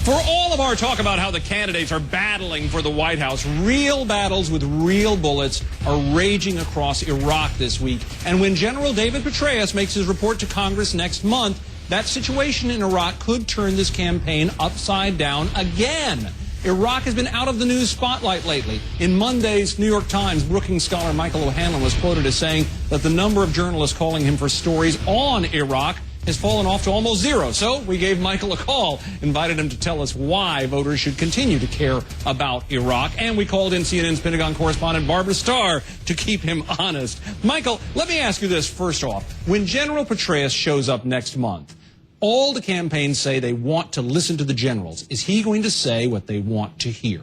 For all of our talk about how the candidates are battling for the White House, real battles with real bullets are raging across Iraq this week. And when General David Petraeus makes his report to Congress next month, that situation in Iraq could turn this campaign upside down again. Iraq has been out of the news spotlight lately. In Monday's New York Times, Brookings scholar Michael O'Hanlon was quoted as saying that the number of journalists calling him for stories on Iraq has fallen off to almost zero. So we gave Michael a call, invited him to tell us why voters should continue to care about Iraq. And we called in CNN's Pentagon correspondent Barbara Starr to keep him honest. Michael, let me ask you this first off. When General Petraeus shows up next month, all the campaigns say they want to listen to the generals. Is he going to say what they want to hear?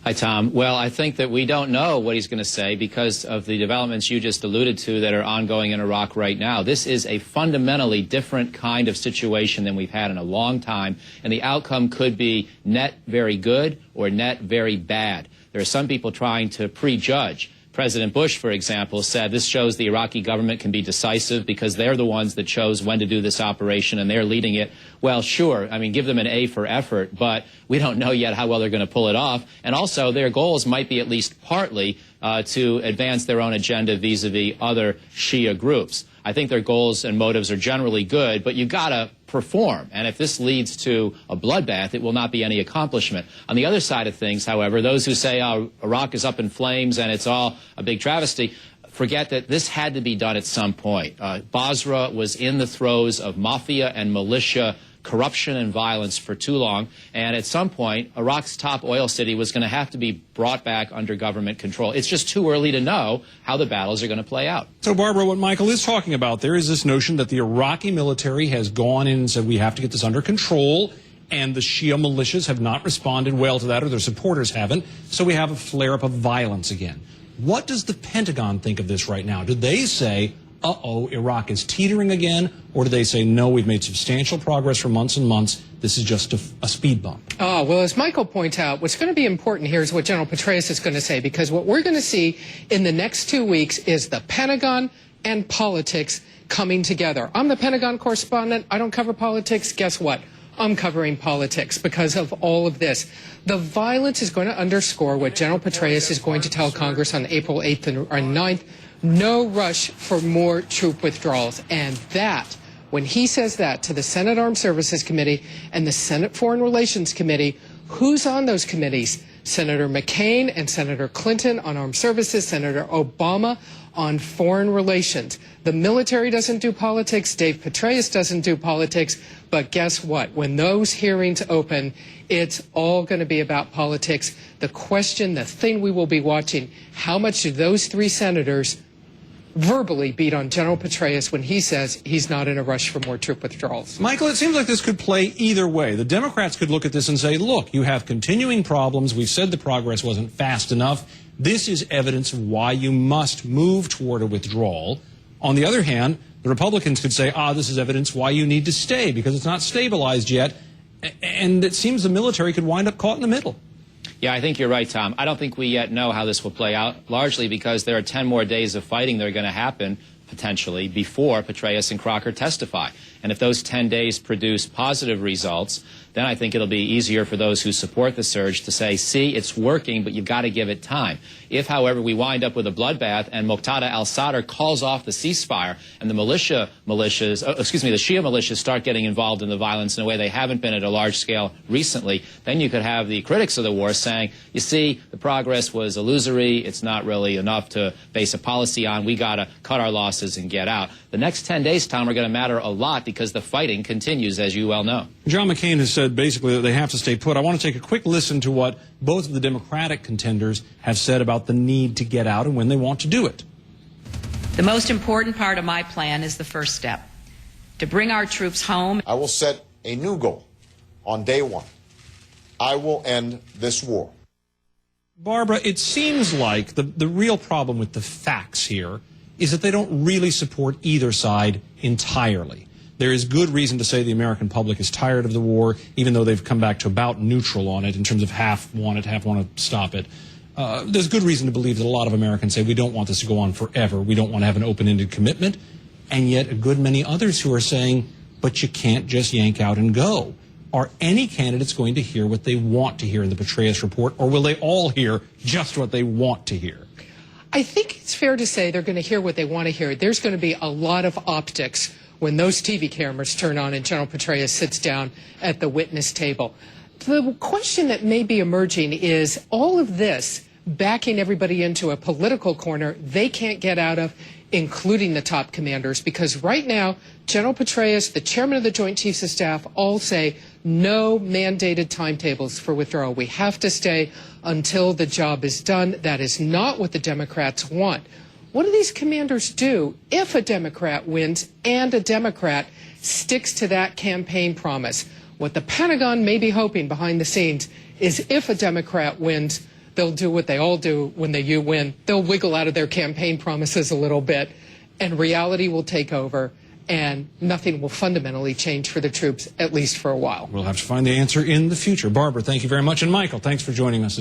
Hi, Tom. Well, I think that we don't know what he's going to say because of the developments you just alluded to that are ongoing in Iraq right now. This is a fundamentally different kind of situation than we've had in a long time, and the outcome could be net very good or net very bad. There are some people trying to prejudge. President Bush, for example, said this shows the Iraqi government can be decisive because they're the ones that chose when to do this operation and they're leading it. Well, sure, I mean, give them an A for effort, but we don't know yet how well they're going to pull it off. And also, their goals might be at least partly to advance their own agenda vis-a-vis other Shia groups. I think their goals and motives are generally good, but you've got to perform. And if this leads to a bloodbath, it will not be any accomplishment. On the other side of things, however, those who say, oh, Iraq is up in flames and it's all a big travesty, forget that this had to be done at some point. Basra was in the throes of mafia and militia corruption and violence for too long, and at some point, Iraq's top oil city was going to have to be brought back under government control. It's just too early to know how the battles are going to play out. So, Barbara, what Michael is talking about there is this notion that the Iraqi military has gone in and said we have to get this under control, and the Shia militias have not responded well to that, or their supporters haven't, so we have a flare-up of violence again. What does the Pentagon think of this right now? Do they say, uh-oh, Iraq is teetering again, or do they say, no, we've made substantial progress for months and months, this is just a speed bump? Well, as Michael points out, what's going to be important here is what General Petraeus is going to say, because what we're going to see in the next 2 weeks is the Pentagon and politics coming together. I'm the Pentagon correspondent. I don't cover politics. Guess what? I'm covering politics because of all of this. The violence is going to underscore what General Petraeus is going to tell Congress on April 8th and 9th. No rush for more troop withdrawals. And that, when he says that to the Senate Armed Services Committee and the Senate Foreign Relations Committee, who's on those committees? Senator McCain and Senator Clinton on armed services, Senator Obama on foreign relations. The military doesn't do politics, Dave Petraeus doesn't do politics, but guess what? When those hearings open, it's all going to be about politics. The question, the thing we will be watching, how much do those three senators verbally beat on General Petraeus when he says he's not in a rush for more troop withdrawals? Michael, it seems like this could play either way. The Democrats could look at this and say, look, you have continuing problems. We've said the progress wasn't fast enough. This is evidence of why you must move toward a withdrawal. On the other hand, the Republicans could say, this is evidence why you need to stay because it's not stabilized yet. And it seems the military could wind up caught in the middle. Yeah, I think you're right, Tom. I don't think we yet know how this will play out, largely because there are 10 more days of fighting that are going to happen, potentially, before Petraeus and Crocker testify. And if those 10 days produce positive results, then I think it'll be easier for those who support the surge to say, see, it's working, but you've got to give it time. If, however, we wind up with a bloodbath and Muqtada al-Sadr calls off the ceasefire and the the Shia militias start getting involved in the violence in a way they haven't been at a large scale recently, then you could have the critics of the war saying, you see, the progress was illusory, it's not really enough to base a policy on, we got to cut our losses and get out. The next 10 days, Tom, are going to matter a lot because the fighting continues, as you well know. John McCain has said basically that they have to stay put. I want to take a quick listen to what both of the Democratic contenders have said about the need to get out and when they want to do it. The most important part of my plan is the first step, to bring our troops home. I will set a new goal on day one. I will end this war. Barbara, it seems like the real problem with the facts here is that they don't really support either side entirely. There is good reason to say the American public is tired of the war, even though they've come back to about neutral on it in terms of half want it, half want to stop it. There's good reason to believe that a lot of Americans say we don't want this to go on forever. We don't want to have an open-ended commitment. And yet a good many others who are saying, but you can't just yank out and go. Are any candidates going to hear what they want to hear in the Petraeus report, or will they all hear just what they want to hear? I think it's fair to say they're going to hear what they want to hear. There's going to be a lot of optics when those TV cameras turn on and General Petraeus sits down at the witness table. The question that may be emerging is all of this backing everybody into a political corner they can't get out of, including the top commanders, because right now, General Petraeus, the chairman of the Joint Chiefs of Staff, all say no mandated timetables for withdrawal. We have to stay until the job is done. That is not what the Democrats want. What do these commanders do if a Democrat wins and a Democrat sticks to that campaign promise? What the Pentagon may be hoping behind the scenes is if a Democrat wins, they'll do what they all do when they win. They'll wiggle out of their campaign promises a little bit, and reality will take over, and nothing will fundamentally change for the troops, at least for a while. We'll have to find the answer in the future. Barbara, thank you very much. And Michael, thanks for joining us as